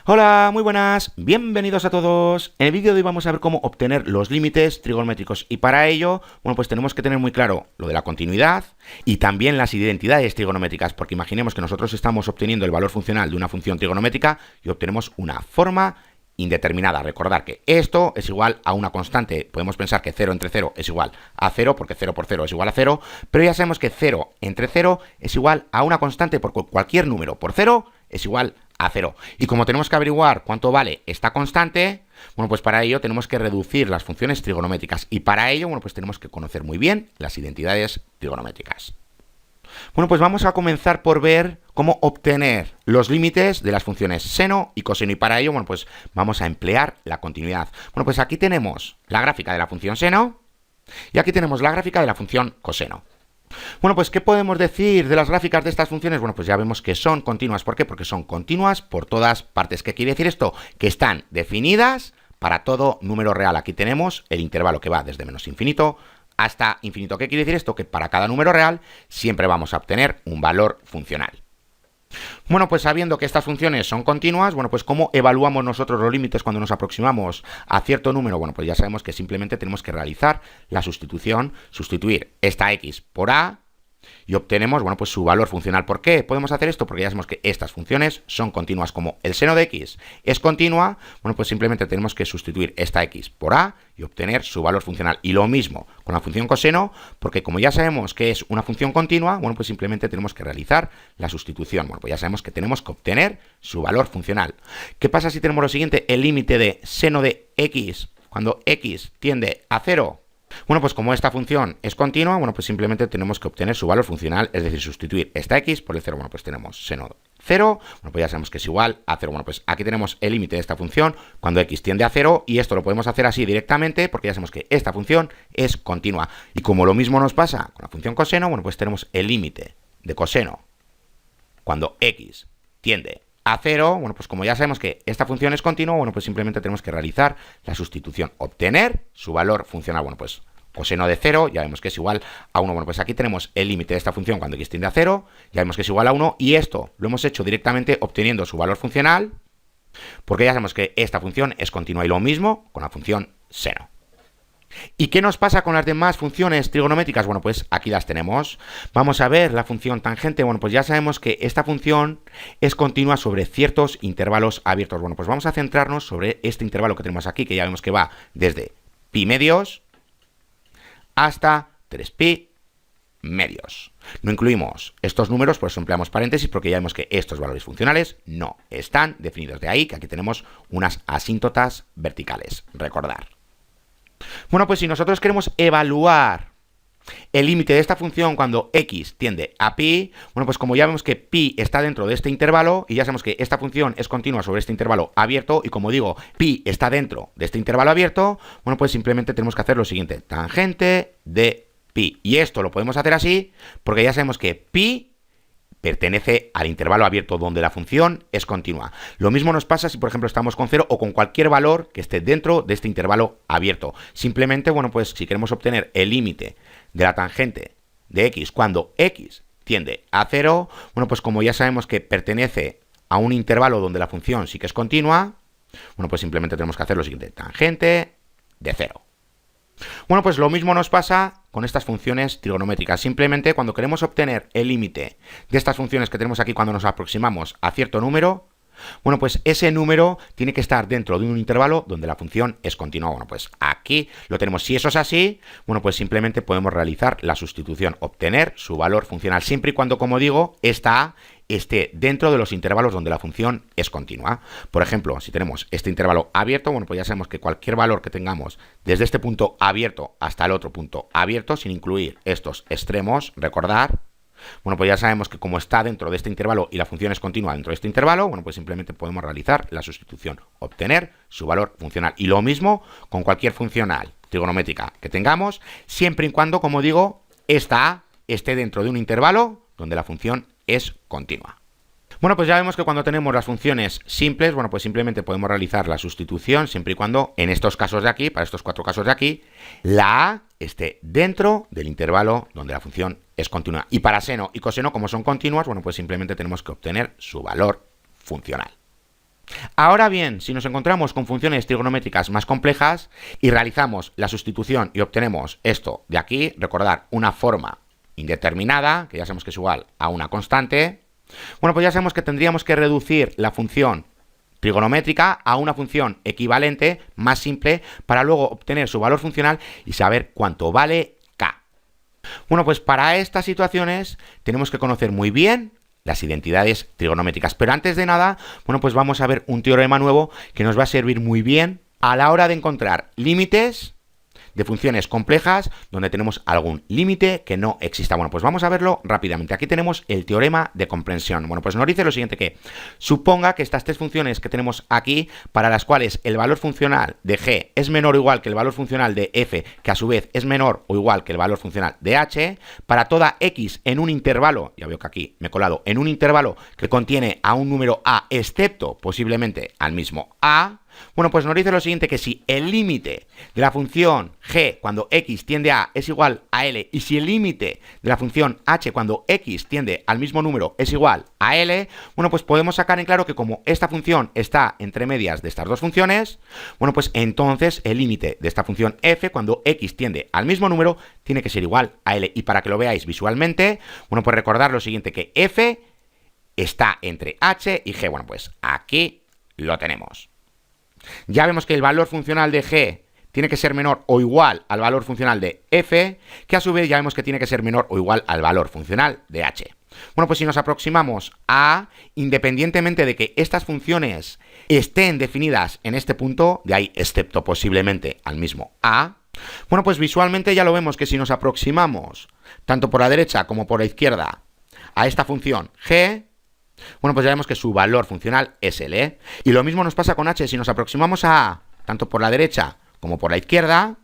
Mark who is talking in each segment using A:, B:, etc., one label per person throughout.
A: Hola, muy buenas, bienvenidos a todos. En el vídeo de hoy vamos a ver cómo obtener los límites trigonométricos y para ello, bueno, pues tenemos que tener muy claro lo de la continuidad y también las identidades trigonométricas, porque imaginemos que nosotros estamos obteniendo el valor funcional de una función trigonométrica y obtenemos una forma indeterminada. Recordar que esto es igual a una constante. Podemos pensar que 0 entre 0 es igual a 0, porque 0 por 0 es igual a 0, pero ya sabemos que 0 entre 0 es igual a una constante, porque cualquier número por 0 es igual a 0. Y como tenemos que averiguar cuánto vale esta constante, bueno, pues para ello tenemos que reducir las funciones trigonométricas y para ello, bueno, pues tenemos que conocer muy bien las identidades trigonométricas. Bueno, pues vamos a comenzar por ver cómo obtener los límites de las funciones seno y coseno y para ello, bueno, pues vamos a emplear la continuidad. Bueno, pues aquí tenemos la gráfica de la función seno y aquí tenemos la gráfica de la función coseno. Bueno, pues ¿qué podemos decir de las gráficas de estas funciones? Bueno, pues ya vemos que son continuas. ¿Por qué? Porque son continuas por todas partes. ¿Qué quiere decir esto? Que están definidas para todo número real. Aquí tenemos el intervalo que va desde menos infinito hasta infinito. ¿Qué quiere decir esto? Que para cada número real siempre vamos a obtener un valor funcional. Bueno, pues sabiendo que estas funciones son continuas, bueno, pues ¿cómo evaluamos nosotros los límites cuando nos aproximamos a cierto número? Bueno, pues ya sabemos que simplemente tenemos que realizar la sustitución, sustituir esta x por a y obtenemos, bueno, pues su valor funcional. ¿Por qué podemos hacer esto? Porque ya sabemos que estas funciones son continuas. Como el seno de x es continua, bueno, pues simplemente tenemos que sustituir esta x por a y obtener su valor funcional. Y lo mismo con la función coseno, porque como ya sabemos que es una función continua, bueno, pues simplemente tenemos que realizar la sustitución. Bueno, pues ya sabemos que tenemos que obtener su valor funcional. ¿Qué pasa si tenemos lo siguiente? El límite de seno de x cuando x tiende a 0. Bueno, pues como esta función es continua, bueno, pues simplemente tenemos que obtener su valor funcional, es decir, sustituir esta x por el 0. Bueno, pues tenemos seno 0, bueno, pues ya sabemos que es igual a 0. Bueno, pues aquí tenemos el límite de esta función cuando x tiende a 0 y esto lo podemos hacer así directamente porque ya sabemos que esta función es continua. Y como lo mismo nos pasa con la función coseno, bueno, pues tenemos el límite de coseno cuando x tiende a 0, bueno, pues como ya sabemos que esta función es continua, bueno, pues simplemente tenemos que realizar la sustitución, obtener su valor funcional. Bueno, pues coseno de 0, ya vemos que es igual a 1. Bueno, pues aquí tenemos el límite de esta función cuando x tiende a 0, ya vemos que es igual a 1, y esto lo hemos hecho directamente obteniendo su valor funcional, porque ya sabemos que esta función es continua y lo mismo con la función seno. ¿Y qué nos pasa con las demás funciones trigonométricas? Bueno, pues aquí las tenemos. Vamos a ver la función tangente. Bueno, pues ya sabemos que esta función es continua sobre ciertos intervalos abiertos. Bueno, pues vamos a centrarnos sobre este intervalo que tenemos aquí, que ya vemos que va desde pi medios hasta 3pi medios. No incluimos estos números, por eso empleamos paréntesis, porque ya vemos que estos valores funcionales no están definidos. De ahí que aquí tenemos unas asíntotas verticales. Recordar. Bueno, pues si nosotros queremos evaluar el límite de esta función cuando x tiende a pi, bueno, pues como ya vemos que pi está dentro de este intervalo y ya sabemos que esta función es continua sobre este intervalo abierto y como digo, pi está dentro de este intervalo abierto, bueno, pues simplemente tenemos que hacer lo siguiente, tangente de pi. Y esto lo podemos hacer así porque ya sabemos que pi pertenece al intervalo abierto donde la función es continua. Lo mismo nos pasa si, por ejemplo, estamos con 0 o con cualquier valor que esté dentro de este intervalo abierto. Simplemente, bueno, pues si queremos obtener el límite de la tangente de x cuando x tiende a 0, bueno, pues como ya sabemos que pertenece a un intervalo donde la función sí que es continua, bueno, pues simplemente tenemos que hacer lo siguiente, tangente de 0. Bueno, pues lo mismo nos pasa con estas funciones trigonométricas. Simplemente cuando queremos obtener el límite de estas funciones que tenemos aquí cuando nos aproximamos a cierto número, bueno, pues ese número tiene que estar dentro de un intervalo donde la función es continua. Bueno, pues aquí lo tenemos. Si eso es así, bueno, pues simplemente podemos realizar la sustitución, obtener su valor funcional, siempre y cuando, como digo, esta a esté dentro de los intervalos donde la función es continua. Por ejemplo, si tenemos este intervalo abierto, bueno, pues ya sabemos que cualquier valor que tengamos desde este punto abierto hasta el otro punto abierto, sin incluir estos extremos, recordar, bueno, pues ya sabemos que como está dentro de este intervalo y la función es continua dentro de este intervalo, bueno, pues simplemente podemos realizar la sustitución, obtener su valor funcional. Y lo mismo con cualquier funcional trigonométrica que tengamos, siempre y cuando, como digo, esta a esté dentro de un intervalo donde la función es continua. Bueno, pues ya vemos que cuando tenemos las funciones simples, bueno, pues simplemente podemos realizar la sustitución siempre y cuando, en estos casos de aquí, para estos 4 casos de aquí, la a esté dentro del intervalo donde la función es continua. Y para seno y coseno, como son continuas, bueno, pues simplemente tenemos que obtener su valor funcional. Ahora bien, si nos encontramos con funciones trigonométricas más complejas y realizamos la sustitución y obtenemos esto de aquí, recordar una forma indeterminada, que ya sabemos que es igual a una constante, bueno, pues ya sabemos que tendríamos que reducir la función trigonométrica a una función equivalente más simple para luego obtener su valor funcional y saber cuánto vale k. Bueno, pues para estas situaciones tenemos que conocer muy bien las identidades trigonométricas. Pero antes de nada, bueno, pues vamos a ver un teorema nuevo que nos va a servir muy bien a la hora de encontrar límites de funciones complejas donde tenemos algún límite que no exista. Bueno, pues vamos a verlo rápidamente. Aquí tenemos el teorema de comprensión. Bueno, pues nos dice lo siguiente, que suponga que estas tres funciones que tenemos aquí, para las cuales el valor funcional de g es menor o igual que el valor funcional de f, que a su vez es menor o igual que el valor funcional de h, para toda x en un intervalo, ya veo que aquí me he colado, en un intervalo que contiene a un número a, excepto posiblemente al mismo a, bueno, pues nos dice lo siguiente, que si el límite de la función g cuando x tiende a es igual a L, y si el límite de la función h cuando x tiende al mismo número es igual a L, bueno, pues podemos sacar en claro que como esta función está entre medias de estas dos funciones, bueno, pues entonces el límite de esta función f cuando x tiende al mismo número tiene que ser igual a L. Y para que lo veáis visualmente, bueno, pues recordar lo siguiente, que f está entre h y g. Bueno, pues aquí lo tenemos. Ya vemos que el valor funcional de g tiene que ser menor o igual al valor funcional de f, que a su vez ya vemos que tiene que ser menor o igual al valor funcional de h. Bueno, pues si nos aproximamos a, independientemente de que estas funciones estén definidas en este punto, de ahí excepto posiblemente al mismo a, bueno, pues visualmente ya lo vemos que si nos aproximamos tanto por la derecha como por la izquierda a esta función g, bueno, pues ya vemos que su valor funcional es L. Y lo mismo nos pasa con h. Si nos aproximamos a A, tanto por la derecha como por la izquierda,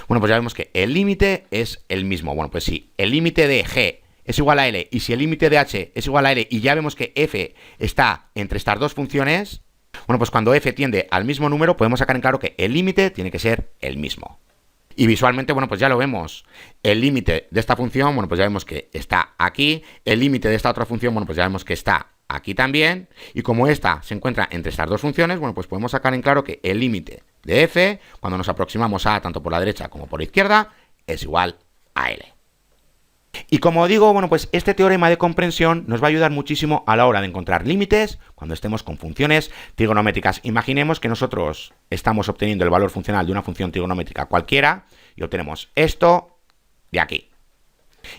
A: bueno, pues ya vemos que el límite es el mismo. Bueno, pues si el límite de g es igual a L y si el límite de h es igual a L y ya vemos que f está entre estas dos funciones, bueno, pues cuando f tiende al mismo número podemos sacar en claro que el límite tiene que ser el mismo. Y visualmente, bueno, pues ya lo vemos. El límite de esta función, bueno, pues ya vemos que está aquí. El límite de esta otra función, bueno, pues ya vemos que está aquí también. Y como esta se encuentra entre estas dos funciones, bueno, pues podemos sacar en claro que el límite de f, cuando nos aproximamos a tanto por la derecha como por la izquierda, es igual a L. Y como digo, bueno, pues este teorema de comprensión nos va a ayudar muchísimo a la hora de encontrar límites cuando estemos con funciones trigonométricas. Imaginemos que nosotros estamos obteniendo el valor funcional de una función trigonométrica cualquiera y obtenemos esto de aquí.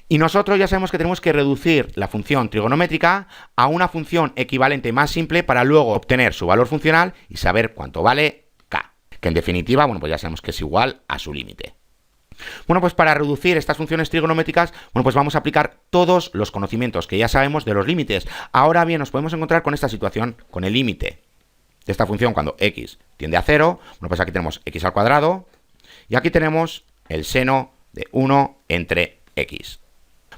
A: Y nosotros ya sabemos que tenemos que reducir la función trigonométrica a una función equivalente más simple para luego obtener su valor funcional y saber cuánto vale k, que en definitiva, bueno, pues ya sabemos que es igual a su límite. Bueno, pues para reducir estas funciones trigonométricas, bueno, pues vamos a aplicar todos los conocimientos que ya sabemos de los límites. Ahora bien, nos podemos encontrar con esta situación, con el límite de esta función cuando x tiende a 0. Bueno, pues aquí tenemos x al cuadrado y aquí tenemos el seno de 1 entre x.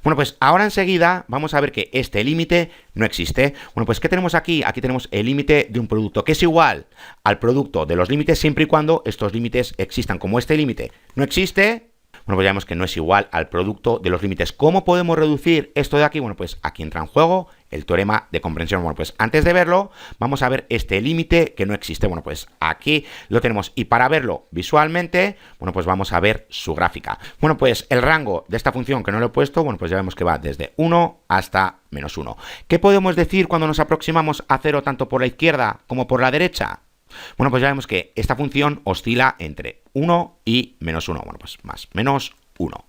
A: Bueno, pues ahora enseguida vamos a ver que este límite no existe. Bueno, pues ¿qué tenemos aquí? Aquí tenemos el límite de un producto que es igual al producto de los límites siempre y cuando estos límites existan. Como este límite no existe, bueno, pues ya vemos que no es igual al producto de los límites. ¿Cómo podemos reducir esto de aquí? Bueno, pues aquí entra en juego el teorema de comprensión. Bueno, pues antes de verlo, vamos a ver este límite que no existe. Bueno, pues aquí lo tenemos. Y para verlo visualmente, bueno, pues vamos a ver su gráfica. Bueno, pues el rango de esta función que no lo he puesto, bueno, pues ya vemos que va desde 1 hasta menos 1. ¿Qué podemos decir cuando nos aproximamos a 0 tanto por la izquierda como por la derecha? Bueno, pues ya vemos que esta función oscila entre 1 y menos 1. Bueno, pues más menos 1.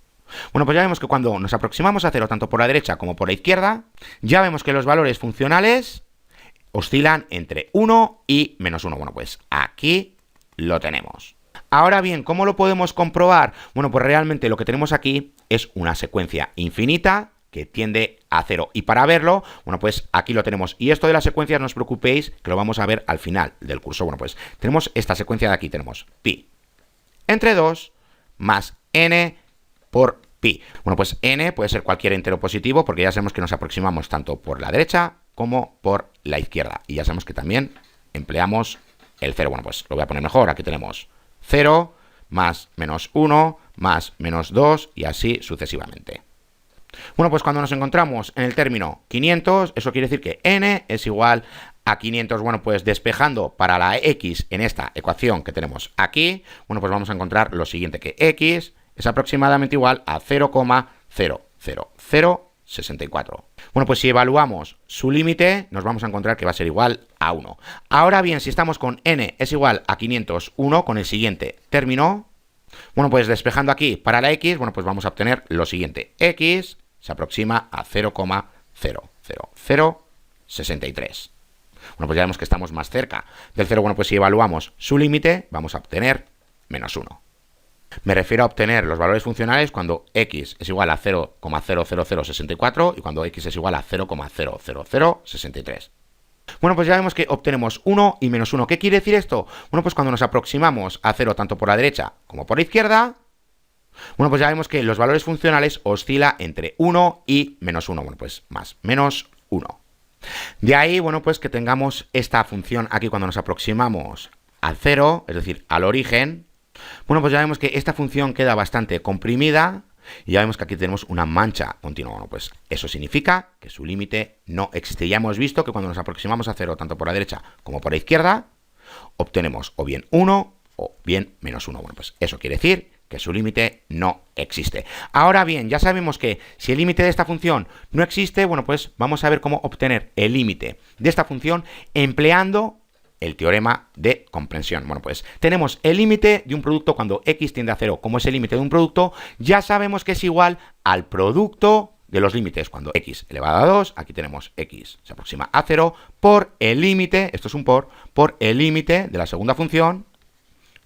A: Bueno, pues ya vemos que cuando nos aproximamos a 0 tanto por la derecha como por la izquierda, ya vemos que los valores funcionales oscilan entre 1 y menos 1. Bueno, pues aquí lo tenemos. Ahora bien, ¿cómo lo podemos comprobar? Bueno, pues realmente lo que tenemos aquí es una secuencia infinita que tiende a 0. Y para verlo, bueno, pues aquí lo tenemos. Y esto de las secuencias, no os preocupéis, que lo vamos a ver al final del curso. Bueno, pues tenemos esta secuencia de aquí. Tenemos pi entre 2 más n por pi. Bueno, pues n puede ser cualquier entero positivo porque ya sabemos que nos aproximamos tanto por la derecha como por la izquierda. Y ya sabemos que también empleamos el 0. Bueno, pues lo voy a poner mejor. Aquí tenemos 0 más menos 1 más menos 2 y así sucesivamente. Bueno, pues cuando nos encontramos en el término 500, eso quiere decir que n es igual a 500, bueno, pues despejando para la x en esta ecuación que tenemos aquí, bueno, pues vamos a encontrar lo siguiente, que x es aproximadamente igual a 0,00064. Bueno, pues si evaluamos su límite, nos vamos a encontrar que va a ser igual a 1. Ahora bien, si estamos con n es igual a 501 con el siguiente término, bueno, pues despejando aquí para la x, bueno, pues vamos a obtener lo siguiente. X se aproxima a 0,00063. Bueno, pues ya vemos que estamos más cerca del 0. Bueno, pues si evaluamos su límite, vamos a obtener menos 1. Me refiero a obtener los valores funcionales cuando x es igual a 0,00064 y cuando x es igual a 0,00063. Bueno, pues ya vemos que obtenemos 1 y menos 1. ¿Qué quiere decir esto? Bueno, pues cuando nos aproximamos a 0 tanto por la derecha como por la izquierda, bueno, pues ya vemos que los valores funcionales oscilan entre 1 y menos 1. Bueno, pues más menos 1. De ahí, bueno, pues que tengamos esta función aquí cuando nos aproximamos al 0, es decir, al origen. Bueno, pues ya vemos que esta función queda bastante comprimida y ya vemos que aquí tenemos una mancha continua. Bueno, pues eso significa que su límite no existe. Ya hemos visto que cuando nos aproximamos a 0, tanto por la derecha como por la izquierda, obtenemos o bien 1 o bien menos 1. Bueno, pues eso quiere decir que su límite no existe. Ahora bien, ya sabemos que si el límite de esta función no existe, bueno, pues vamos a ver cómo obtener el límite de esta función empleando el teorema de comprensión. Bueno, pues tenemos el límite de un producto cuando x tiende a 0. Como es el límite de un producto, ya sabemos que es igual al producto de los límites. Cuando x elevado a 2, aquí tenemos x se aproxima a 0, por el límite, esto es un por el límite de la segunda función,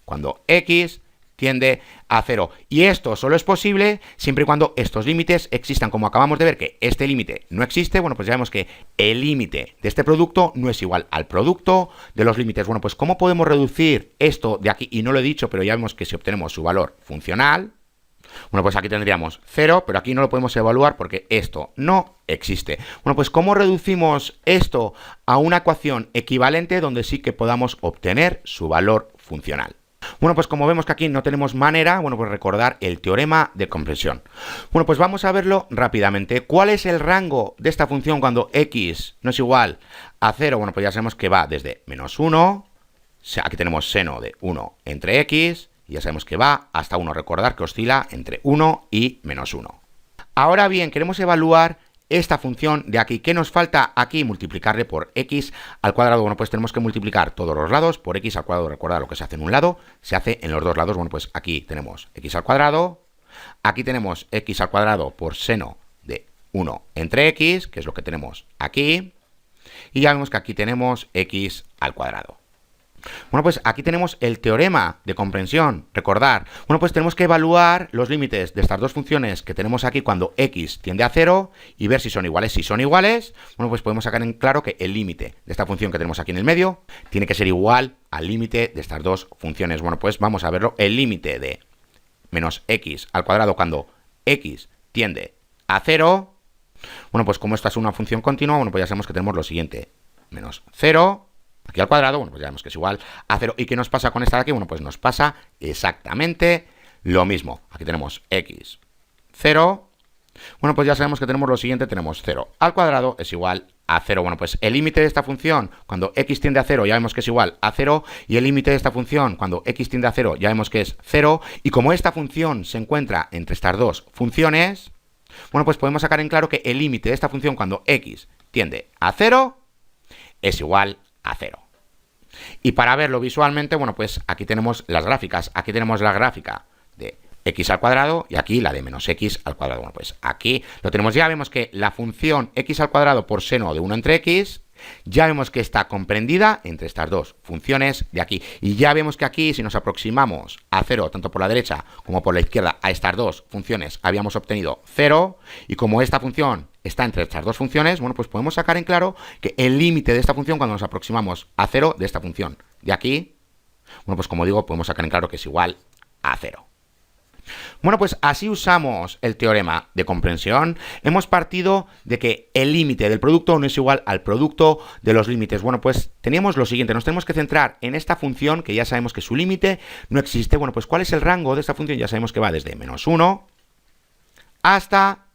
A: cuando x tiende a 0. Y esto solo es posible siempre y cuando estos límites existan. Como acabamos de ver que este límite no existe, bueno, pues ya vemos que el límite de este producto no es igual al producto de los límites. Bueno, pues ¿cómo podemos reducir esto de aquí? Y no lo he dicho, pero ya vemos que si obtenemos su valor funcional, bueno, pues aquí tendríamos 0, pero aquí no lo podemos evaluar porque esto no existe. Bueno, pues ¿cómo reducimos esto a una ecuación equivalente donde sí que podamos obtener su valor funcional? Bueno, pues como vemos que aquí no tenemos manera, bueno, pues recordar el teorema de comprensión. Bueno, pues vamos a verlo rápidamente. ¿Cuál es el rango de esta función cuando x no es igual a 0? Bueno, pues ya sabemos que va desde menos 1, aquí tenemos seno de 1 entre x, y ya sabemos que va hasta 1. Recordar que oscila entre 1 y menos 1. Ahora bien, queremos evaluar esta función de aquí. ¿Qué nos falta aquí? Multiplicarle por x al cuadrado. Bueno, pues tenemos que multiplicar todos los lados por x al cuadrado. Recuerda, lo que se hace en un lado, se hace en los dos lados. Bueno, pues aquí tenemos x al cuadrado. Aquí tenemos x al cuadrado por seno de 1 entre x, que es lo que tenemos aquí. Y ya vemos que aquí tenemos x al cuadrado. Bueno, pues aquí tenemos el teorema de comprensión. Recordar, bueno, pues tenemos que evaluar los límites de estas dos funciones que tenemos aquí cuando x tiende a 0 y ver si son iguales. Si son iguales, bueno, pues podemos sacar en claro que el límite de esta función que tenemos aquí en el medio tiene que ser igual al límite de estas dos funciones. Bueno, pues vamos a verlo. El límite de menos x al cuadrado cuando x tiende a 0. Bueno, pues como esta es una función continua, bueno, pues ya sabemos que tenemos lo siguiente. Menos 0. Aquí al cuadrado, bueno, pues ya vemos que es igual a 0. ¿Y qué nos pasa con esta de aquí? Bueno, pues nos pasa exactamente lo mismo. Aquí tenemos x, 0. Bueno, pues ya sabemos que tenemos lo siguiente, tenemos 0 al cuadrado es igual a 0. Bueno, pues el límite de esta función cuando x tiende a 0 ya vemos que es igual a 0. Y el límite de esta función cuando x tiende a 0 ya vemos que es 0. Y como esta función se encuentra entre estas dos funciones, bueno, pues podemos sacar en claro que el límite de esta función cuando x tiende a 0 es igual a 0. Y para verlo visualmente, bueno, pues aquí tenemos las gráficas. Aquí tenemos la gráfica de x al cuadrado y aquí la de menos x al cuadrado. Bueno, pues aquí lo tenemos. Ya vemos que la función x al cuadrado por seno de 1 entre x, ya vemos que está comprendida entre estas dos funciones de aquí. Y ya vemos que aquí, si nos aproximamos a 0, tanto por la derecha como por la izquierda, a estas dos funciones, habíamos obtenido 0. Y como esta función está entre estas dos funciones, bueno, pues podemos sacar en claro que el límite de esta función cuando nos aproximamos a 0 de esta función de aquí, bueno, pues como digo, podemos sacar en claro que es igual a 0. Bueno, pues así usamos el teorema de comprensión. Hemos partido de que el límite del producto no es igual al producto de los límites. Bueno, pues teníamos lo siguiente, nos tenemos que centrar en esta función que ya sabemos que su límite no existe. Bueno, pues ¿cuál es el rango de esta función? Ya sabemos que va desde menos 1 hasta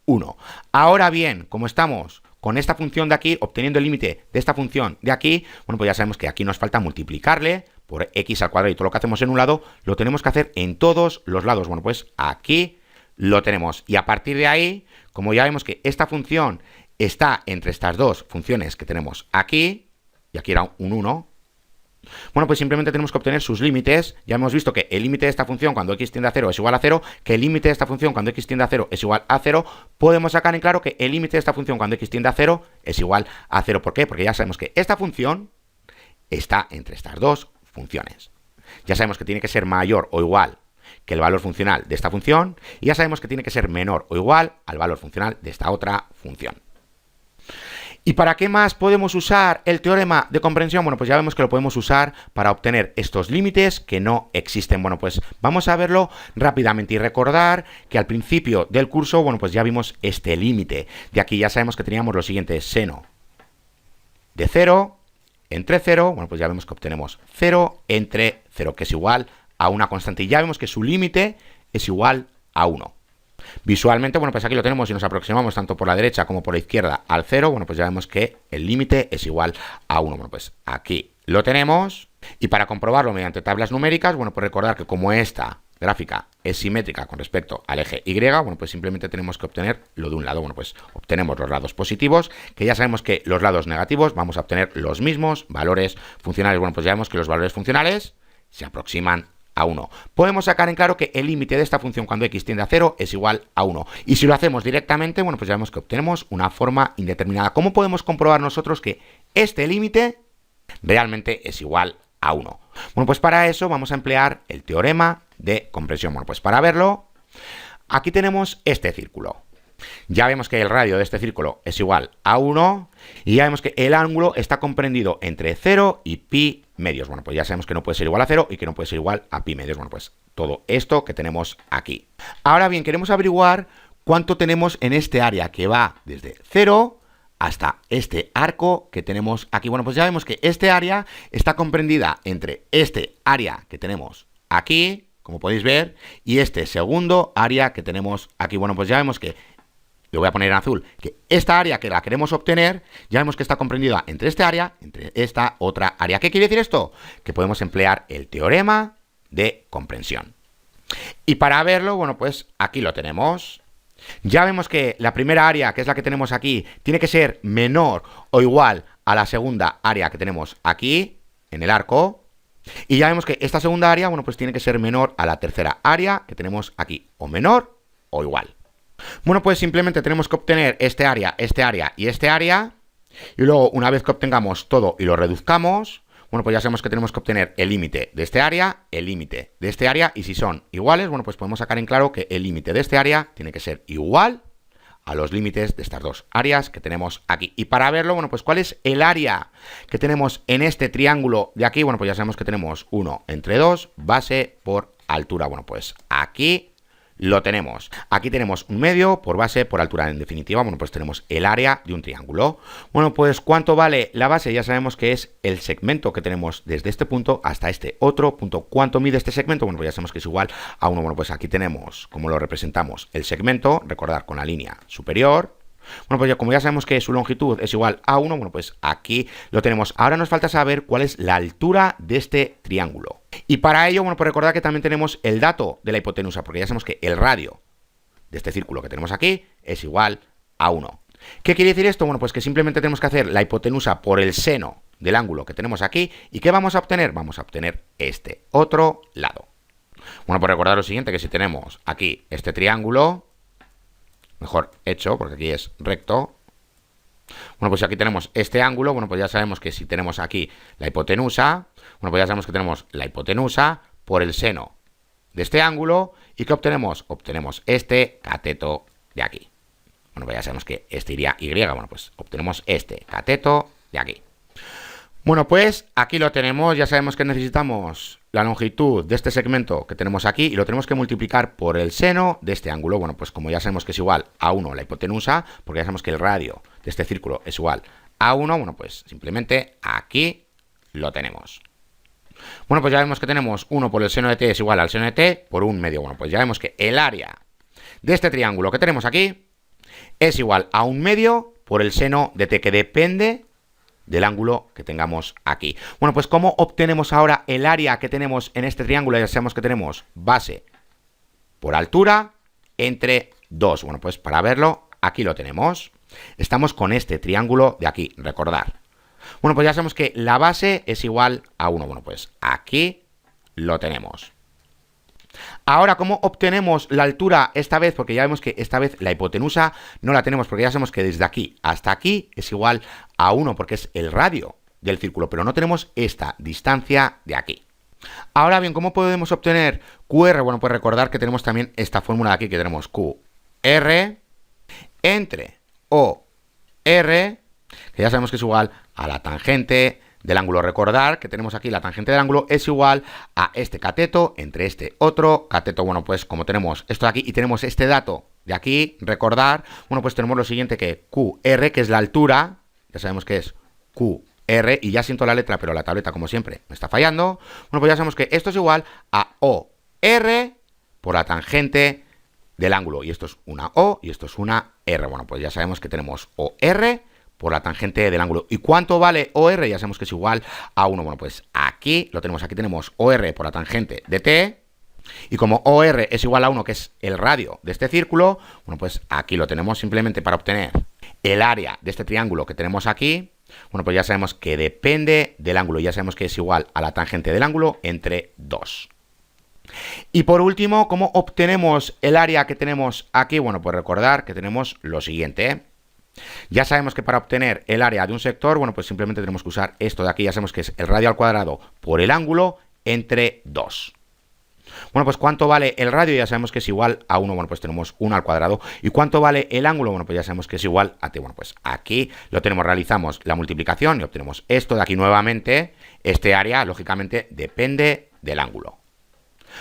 A: 1. Ahora bien, como estamos con esta función de aquí, obteniendo el límite de esta función de aquí, bueno, pues ya sabemos que aquí nos falta multiplicarle por x al cuadrado y todo lo que hacemos en un lado, lo tenemos que hacer en todos los lados. Bueno, pues aquí lo tenemos. Y a partir de ahí, como ya vemos que esta función está entre estas dos funciones que tenemos aquí, y aquí era un 1, bueno, pues simplemente tenemos que obtener sus límites. Ya hemos visto que el límite de esta función cuando x tiende a 0 es igual a 0, que el límite de esta función cuando x tiende a 0 es igual a 0. Podemos sacar en claro que el límite de esta función cuando x tiende a 0 es igual a 0. ¿Por qué? Porque ya sabemos que esta función está entre estas dos funciones. Ya sabemos que tiene que ser mayor o igual que el valor funcional de esta función, y ya sabemos que tiene que ser menor o igual al valor funcional de esta otra función. ¿Y para qué más podemos usar el teorema de comprensión? Bueno, pues ya vemos que lo podemos usar para obtener estos límites que no existen. Bueno, pues vamos a verlo rápidamente y recordar que al principio del curso, bueno, pues ya vimos este límite. De aquí ya sabemos que teníamos lo siguiente: seno de 0 entre 0, bueno, pues ya vemos que obtenemos 0 entre 0, que es igual a una constante. Y ya vemos que su límite es igual a 1. Visualmente, bueno, pues aquí lo tenemos y nos aproximamos tanto por la derecha como por la izquierda al 0, bueno, pues ya vemos que el límite es igual a 1. Bueno, pues aquí lo tenemos. Y para comprobarlo mediante tablas numéricas, bueno, pues recordar que como esta gráfica es simétrica con respecto al eje Y, bueno, pues simplemente tenemos que obtener lo de un lado. Bueno, pues obtenemos los lados positivos, que ya sabemos que los lados negativos vamos a obtener los mismos valores funcionales. Bueno, pues ya vemos que los valores funcionales se aproximan a 1. Podemos sacar en claro que el límite de esta función cuando x tiende a 0 es igual a 1. Y si lo hacemos directamente, bueno, pues ya vemos que obtenemos una forma indeterminada. ¿Cómo podemos comprobar nosotros que este límite realmente es igual a 1? Bueno, pues para eso vamos a emplear el teorema de comprensión. Bueno, pues para verlo, aquí tenemos este círculo. Ya vemos que el radio de este círculo es igual a 1 y ya vemos que el ángulo está comprendido entre 0 y pi medios. Bueno, pues ya sabemos que no puede ser igual a 0 y que no puede ser igual a pi medios. Bueno, pues todo esto que tenemos aquí. Ahora bien, queremos averiguar cuánto tenemos en este área que va desde 0 hasta este arco que tenemos aquí. Bueno, pues ya vemos que este área está comprendida entre este área que tenemos aquí, como podéis ver, y este segundo área que tenemos aquí. Bueno, pues ya vemos que, lo voy a poner en azul, que esta área que la queremos obtener, ya vemos que está comprendida entre este área, entre esta otra área. ¿Qué quiere decir esto? Que podemos emplear el teorema de comprensión. Y para verlo, bueno, pues aquí lo tenemos. Ya vemos que la primera área, que es la que tenemos aquí, tiene que ser menor o igual a la segunda área que tenemos aquí, en el arco. Y ya vemos que esta segunda área, bueno, pues tiene que ser menor a la tercera área que tenemos aquí, o menor o igual. Bueno, pues simplemente tenemos que obtener este área y este área. Y luego, una vez que obtengamos todo y lo reduzcamos, bueno, pues ya sabemos que tenemos que obtener el límite de este área, el límite de este área. Y si son iguales, bueno, pues podemos sacar en claro que el límite de este área tiene que ser igual a los límites de estas dos áreas que tenemos aquí. Y para verlo, bueno, pues ¿cuál es el área que tenemos en este triángulo de aquí? Bueno, pues ya sabemos que tenemos 1 entre 2, base por altura. Bueno, pues aquí lo tenemos. Aquí tenemos un medio por base por altura. En definitiva, bueno, pues tenemos el área de un triángulo. Bueno, pues ¿cuánto vale la base? Ya sabemos que es el segmento que tenemos desde este punto hasta este otro punto. ¿Cuánto mide este segmento? Bueno, pues ya sabemos que es igual a 1. Bueno, pues aquí tenemos, como lo representamos, el segmento, recordar con la línea superior. Bueno, pues ya, como ya sabemos que su longitud es igual a 1, bueno, pues aquí lo tenemos. Ahora nos falta saber cuál es la altura de este triángulo. Y para ello, bueno, pues recordar que también tenemos el dato de la hipotenusa, porque ya sabemos que el radio de este círculo que tenemos aquí es igual a 1. ¿Qué quiere decir esto? Bueno, pues que simplemente tenemos que hacer la hipotenusa por el seno del ángulo que tenemos aquí. ¿Y qué vamos a obtener? Vamos a obtener este otro lado. Bueno, pues recordar lo siguiente, que si tenemos aquí este triángulo, mejor hecho, porque aquí es recto. Bueno, pues aquí tenemos este ángulo. Bueno, pues ya sabemos que si tenemos aquí la hipotenusa, bueno, pues ya sabemos que tenemos la hipotenusa por el seno de este ángulo. ¿Y qué obtenemos? Obtenemos este cateto de aquí. Bueno, pues ya sabemos que este iría Y. Bueno, pues obtenemos este cateto de aquí. Bueno, pues aquí lo tenemos. Ya sabemos que necesitamos la longitud de este segmento que tenemos aquí y lo tenemos que multiplicar por el seno de este ángulo. Bueno, pues como ya sabemos que es igual a 1 la hipotenusa, porque ya sabemos que el radio de este círculo es igual a 1, bueno, pues simplemente aquí lo tenemos. Bueno, pues ya vemos que tenemos 1 por el seno de t es igual al seno de t por 1 medio. Bueno, pues ya vemos que el área de este triángulo que tenemos aquí es igual a 1 medio por el seno de t, que depende del ángulo que tengamos aquí. Bueno, pues ¿cómo obtenemos ahora el área que tenemos en este triángulo? Ya sabemos que tenemos base por altura entre 2. Bueno, pues para verlo, aquí lo tenemos. Estamos con este triángulo de aquí, recordar. Bueno, pues ya sabemos que la base es igual a 1. Bueno, pues aquí lo tenemos. Ahora, ¿cómo obtenemos la altura esta vez? Porque ya vemos que esta vez la hipotenusa no la tenemos, porque ya sabemos que desde aquí hasta aquí es igual a 1, porque es el radio del círculo, pero no tenemos esta distancia de aquí. Ahora bien, ¿cómo podemos obtener QR? Bueno, pues recordar que tenemos también esta fórmula de aquí, que tenemos QR entre OR, que ya sabemos que es igual a la tangente del ángulo. Recordar que tenemos aquí la tangente del ángulo es igual a este cateto entre este otro cateto. Bueno, pues como tenemos esto de aquí y tenemos este dato de aquí, recordar, bueno, pues tenemos lo siguiente, que QR, que es la altura, ya sabemos que es QR, y ya siento la letra, pero la tableta, como siempre, me está fallando. Bueno, pues ya sabemos que esto es igual a OR por la tangente del ángulo, y esto es una O y esto es una R. Bueno, pues ya sabemos que tenemos OR por la tangente del ángulo. ¿Y cuánto vale OR? Ya sabemos que es igual a 1. Bueno, pues aquí lo tenemos. Aquí tenemos OR por la tangente de T. Y como OR es igual a 1, que es el radio de este círculo, bueno, pues aquí lo tenemos. Simplemente para obtener el área de este triángulo que tenemos aquí, bueno, pues ya sabemos que depende del ángulo. Ya sabemos que es igual a la tangente del ángulo entre 2. Y por último, ¿cómo obtenemos el área que tenemos aquí? Bueno, pues recordar que tenemos lo siguiente. Ya sabemos que para obtener el área de un sector, bueno, pues simplemente tenemos que usar esto de aquí. Ya sabemos que es el radio al cuadrado por el ángulo entre 2. Bueno, pues ¿cuánto vale el radio? Ya sabemos que es igual a 1. Bueno, pues tenemos 1 al cuadrado. ¿Y cuánto vale el ángulo? Bueno, pues ya sabemos que es igual a t. Bueno, pues aquí lo tenemos, realizamos la multiplicación y obtenemos esto de aquí nuevamente. Este área, lógicamente, depende del ángulo.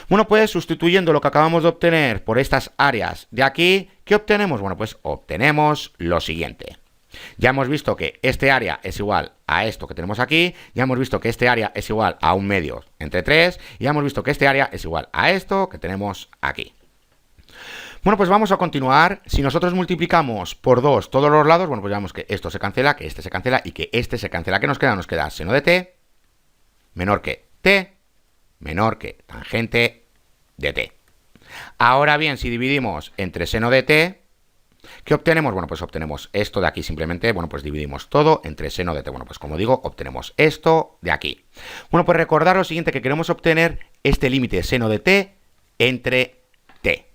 A: Bueno, pues sustituyendo lo que acabamos de obtener por estas áreas de aquí, ¿qué obtenemos? Bueno, pues obtenemos lo siguiente. Ya hemos visto que este área es igual a esto que tenemos aquí, ya hemos visto que este área es igual a 1 medio entre 3, y ya hemos visto que este área es igual a esto que tenemos aquí. Bueno, pues vamos a continuar. Si nosotros multiplicamos por 2 todos los lados, bueno, pues ya vemos que esto se cancela, que este se cancela y que este se cancela. ¿Qué nos queda? Nos queda seno de t menor que t menor que tangente de t. Ahora bien, si dividimos entre seno de t, ¿qué obtenemos? Bueno, pues obtenemos esto de aquí simplemente. Bueno, pues dividimos todo entre seno de t. Bueno, pues como digo, obtenemos esto de aquí. Bueno, pues recordar lo siguiente, que queremos obtener este límite seno de t entre t.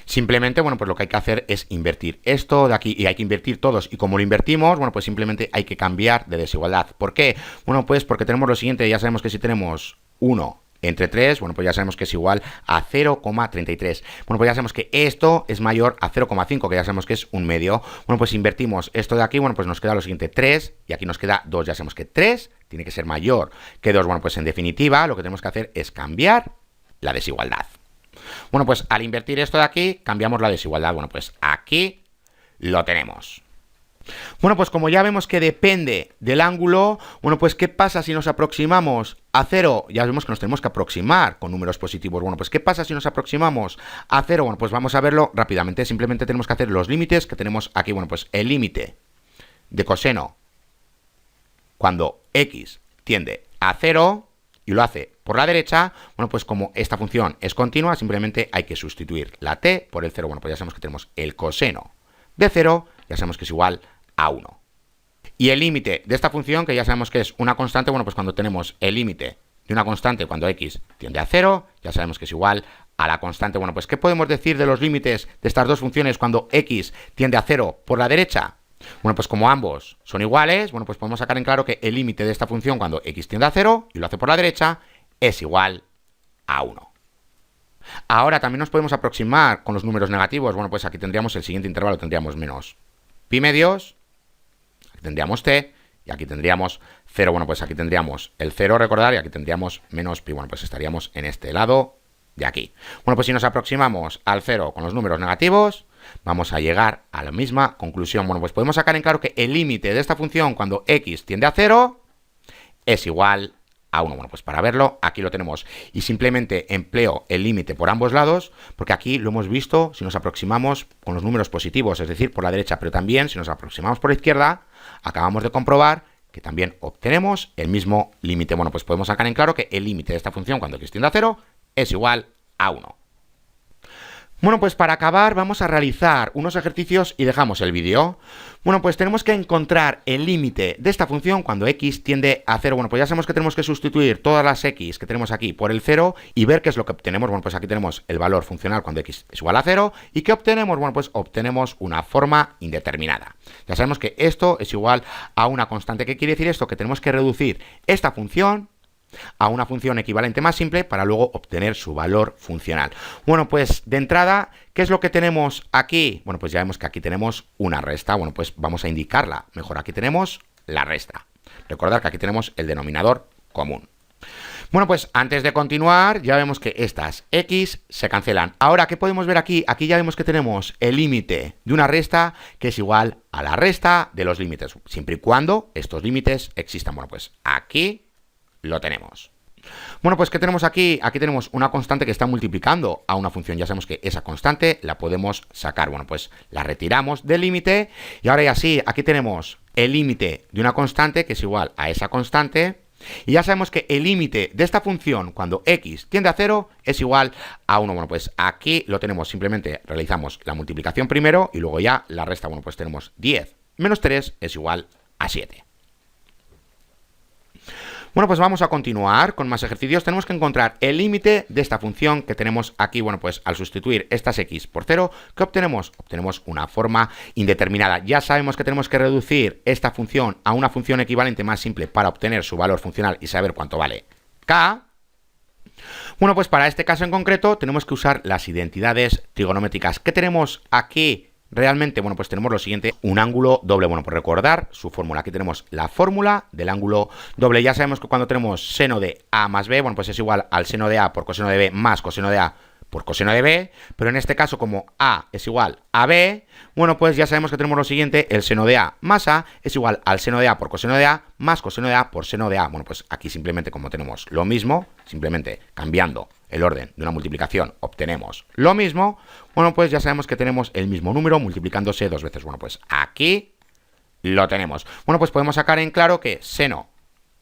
A: Simplemente, bueno, pues lo que hay que hacer es invertir esto de aquí, y hay que invertir todos. Y como lo invertimos, bueno, pues simplemente hay que cambiar de desigualdad. ¿Por qué? Bueno, pues porque tenemos lo siguiente. Ya sabemos que si tenemos 1 entre 3, bueno, pues ya sabemos que es igual a 0,33. Bueno, pues ya sabemos que esto es mayor a 0,5, que ya sabemos que es 1 medio. Bueno, pues invertimos esto de aquí, bueno, pues nos queda lo siguiente, 3, y aquí nos queda 2. Ya sabemos que 3 tiene que ser mayor que 2. Bueno, pues en definitiva, lo que tenemos que hacer es cambiar la desigualdad. Bueno, pues al invertir esto de aquí, cambiamos la desigualdad. Bueno, pues aquí lo tenemos. Bueno, pues como ya vemos que depende del ángulo, bueno, pues ¿qué pasa si nos aproximamos a 0? Ya vemos que nos tenemos que aproximar con números positivos. Bueno, pues ¿qué pasa si nos aproximamos a 0? Bueno, pues vamos a verlo rápidamente. Simplemente tenemos que hacer los límites que tenemos aquí. Bueno, pues el límite de coseno cuando x tiende a 0 y lo hace por la derecha, bueno, pues como esta función es continua, simplemente hay que sustituir la t por el 0. Bueno, pues ya sabemos que tenemos el coseno de 0, ya sabemos que es igual a 1. Y el límite de esta función, que ya sabemos que es una constante, bueno, pues cuando tenemos el límite de una constante cuando x tiende a 0, ya sabemos que es igual a la constante. Bueno, pues ¿qué podemos decir de los límites de estas dos funciones cuando x tiende a 0 por la derecha? Bueno, pues como ambos son iguales, bueno, pues podemos sacar en claro que el límite de esta función cuando x tiende a 0 y lo hace por la derecha es igual a 1. Ahora también nos podemos aproximar con los números negativos. Bueno, pues aquí tendríamos el siguiente intervalo, tendríamos menos pi medios, aquí tendríamos t, y aquí tendríamos 0. Bueno, pues aquí tendríamos el 0, recordar, y aquí tendríamos menos pi. Bueno, pues estaríamos en este lado de aquí. Bueno, pues si nos aproximamos al 0 con los números negativos, vamos a llegar a la misma conclusión. Bueno, pues podemos sacar en claro que el límite de esta función cuando x tiende a 0 es igual A1. Bueno, pues para verlo, aquí lo tenemos. Y simplemente empleo el límite por ambos lados, porque aquí lo hemos visto si nos aproximamos con los números positivos, es decir, por la derecha, pero también si nos aproximamos por la izquierda, acabamos de comprobar que también obtenemos el mismo límite. Bueno, pues podemos sacar en claro que el límite de esta función cuando x tiende a 0 es igual a 1. Bueno, pues para acabar vamos a realizar unos ejercicios y dejamos el vídeo. Bueno, pues tenemos que encontrar el límite de esta función cuando x tiende a 0. Bueno, pues ya sabemos que tenemos que sustituir todas las x que tenemos aquí por el 0 y ver qué es lo que obtenemos. Bueno, pues aquí tenemos el valor funcional cuando x es igual a 0. ¿Y qué obtenemos? Bueno, pues obtenemos una forma indeterminada. Ya sabemos que esto es igual a una constante. ¿Qué quiere decir esto? Que tenemos que reducir esta función a una función equivalente más simple para luego obtener su valor funcional. Bueno, pues de entrada, ¿qué es lo que tenemos aquí? Bueno, pues ya vemos que aquí tenemos una resta. Bueno, pues vamos a indicarla. Mejor aquí tenemos la resta. Recordad que aquí tenemos el denominador común. Bueno, pues antes de continuar, ya vemos que estas x se cancelan. Ahora, ¿qué podemos ver aquí? Aquí ya vemos que tenemos el límite de una resta que es igual a la resta de los límites, siempre y cuando estos límites existan. Bueno, pues aquí lo tenemos. Bueno, pues ¿qué tenemos aquí? Aquí tenemos una constante que está multiplicando a una función. Ya sabemos que esa constante la podemos sacar. Bueno, pues la retiramos del límite y ahora ya sí, aquí tenemos el límite de una constante que es igual a esa constante. Y ya sabemos que el límite de esta función cuando x tiende a 0 es igual a 1. Bueno, pues aquí lo tenemos. Simplemente realizamos la multiplicación primero y luego ya la resta. Bueno, pues tenemos 10 menos 3 es igual a 7. Bueno, pues vamos a continuar con más ejercicios. Tenemos que encontrar el límite de esta función que tenemos aquí. Bueno, pues al sustituir estas x por 0, ¿qué obtenemos? Obtenemos una forma indeterminada. Ya sabemos que tenemos que reducir esta función a una función equivalente más simple para obtener su valor funcional y saber cuánto vale k. Bueno, pues para este caso en concreto tenemos que usar las identidades trigonométricas. ¿Qué tenemos aquí? Realmente, bueno, pues tenemos lo siguiente, un ángulo doble. Bueno, por recordar su fórmula, aquí tenemos la fórmula del ángulo doble. Ya sabemos que cuando tenemos seno de A más B, bueno, pues es igual al seno de A por coseno de B más coseno de A por coseno de B, pero en este caso como A es igual a B, bueno, pues ya sabemos que tenemos lo siguiente, el seno de A más A es igual al seno de A por coseno de A más coseno de A por seno de A. Bueno, pues aquí simplemente como tenemos lo mismo, simplemente cambiando el orden de una multiplicación obtenemos lo mismo, bueno, pues ya sabemos que tenemos el mismo número multiplicándose dos veces. Bueno, pues aquí lo tenemos. Bueno, pues podemos sacar en claro que seno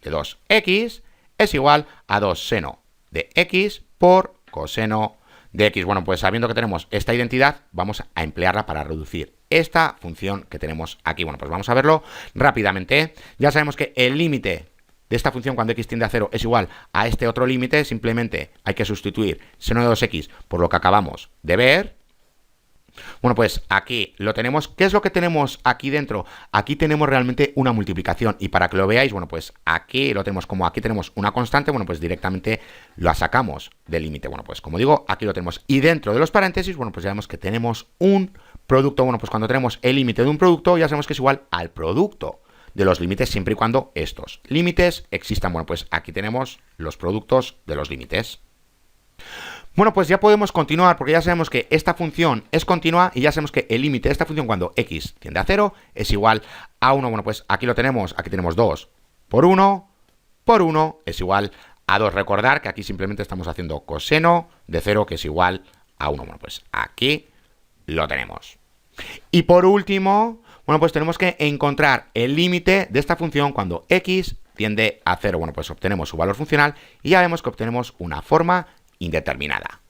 A: de 2x es igual a 2 seno de x por coseno de x. Bueno, pues sabiendo que tenemos esta identidad, vamos a emplearla para reducir esta función que tenemos aquí. Bueno, pues vamos a verlo rápidamente. Ya sabemos que el límite de esta función cuando x tiende a 0 es igual a este otro límite. Simplemente hay que sustituir seno de 2x por lo que acabamos de ver. Bueno, pues aquí lo tenemos. ¿Qué es lo que tenemos aquí dentro? Aquí tenemos realmente una multiplicación y para que lo veáis, bueno, pues aquí lo tenemos como aquí tenemos una constante, bueno, pues directamente la sacamos del límite. Bueno, pues como digo, aquí lo tenemos y dentro de los paréntesis, bueno, pues ya vemos que tenemos un producto. Bueno, pues cuando tenemos el límite de un producto ya sabemos que es igual al producto de los límites siempre y cuando estos límites existan. Bueno, pues aquí tenemos los productos de los límites. Bueno, pues ya podemos continuar porque ya sabemos que esta función es continua y ya sabemos que el límite de esta función cuando x tiende a 0 es igual a 1. Bueno, pues aquí lo tenemos, aquí tenemos 2 por 1 es igual a 2. Recordar que aquí simplemente estamos haciendo coseno de 0 que es igual a 1. Bueno, pues aquí lo tenemos. Y por último, bueno, pues tenemos que encontrar el límite de esta función cuando x tiende a 0. Bueno, pues obtenemos su valor funcional y ya vemos que obtenemos una forma indeterminada.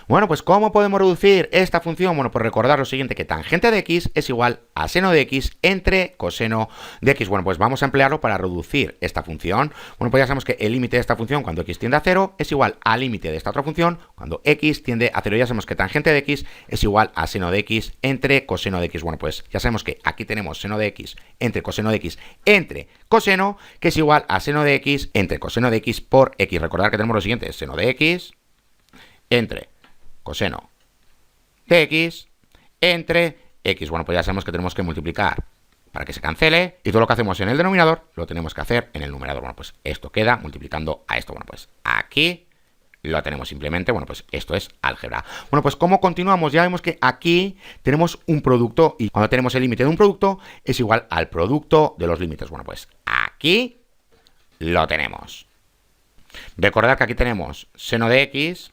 A: Bueno, pues ¿cómo podemos reducir esta función? Bueno, pues recordar lo siguiente, que tangente de x es igual a seno de x entre coseno de x. Bueno, pues vamos a emplearlo para reducir esta función. Bueno, pues ya sabemos que el límite de esta función cuando x tiende a 0 es igual al límite de esta otra función cuando x tiende a 0. Ya sabemos que tangente de x es igual a seno de x entre coseno de x. Bueno, pues ya sabemos que aquí tenemos seno de x entre coseno, que es igual a seno de x entre coseno de x por x. Recordar que tenemos lo siguiente, seno de x entre coseno de x entre x. Bueno, pues ya sabemos que tenemos que multiplicar para que se cancele y todo lo que hacemos en el denominador lo tenemos que hacer en el numerador. Bueno, pues esto queda multiplicando a esto. Bueno, pues aquí lo tenemos simplemente. Bueno, pues esto es álgebra. Bueno, pues ¿cómo continuamos? Ya vemos que aquí tenemos un producto y cuando tenemos el límite de un producto es igual al producto de los límites. Bueno, pues aquí lo tenemos. Recordad que aquí tenemos seno de x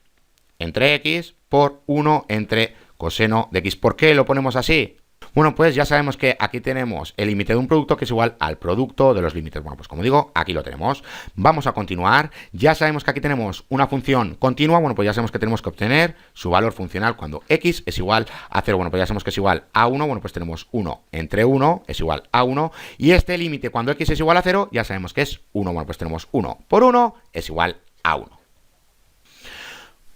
A: entre x por 1 entre coseno de x. ¿Por qué lo ponemos así? Bueno, pues ya sabemos que aquí tenemos el límite de un producto que es igual al producto de los límites. Bueno, pues como digo, aquí lo tenemos. Vamos a continuar. Ya sabemos que aquí tenemos una función continua. Bueno, pues ya sabemos que tenemos que obtener su valor funcional cuando x es igual a 0. Bueno, pues ya sabemos que es igual a 1. Bueno, pues tenemos 1 entre 1 es igual a 1. Y este límite cuando x es igual a 0, ya sabemos que es 1. Bueno, pues tenemos 1 por 1 es igual a 1.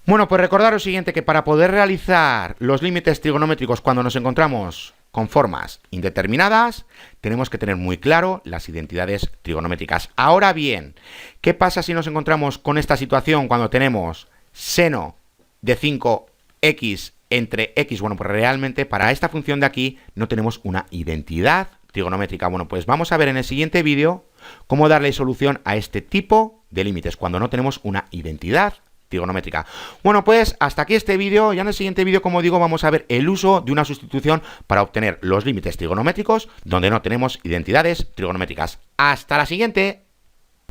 A: Bueno, pues recordad lo siguiente, que para poder realizar los límites trigonométricos cuando nos encontramos con formas indeterminadas, tenemos que tener muy claro las identidades trigonométricas. Ahora bien, ¿qué pasa si nos encontramos con esta situación cuando tenemos seno de 5x entre x? Bueno, pues realmente para esta función de aquí no tenemos una identidad trigonométrica. Bueno, pues vamos a ver en el siguiente vídeo cómo darle solución a este tipo de límites cuando no tenemos una identidad trigonométrica. Bueno, pues hasta aquí este vídeo. Ya en el siguiente vídeo, como digo, vamos a ver el uso de una sustitución para obtener los límites trigonométricos donde no tenemos identidades trigonométricas. ¡Hasta la siguiente!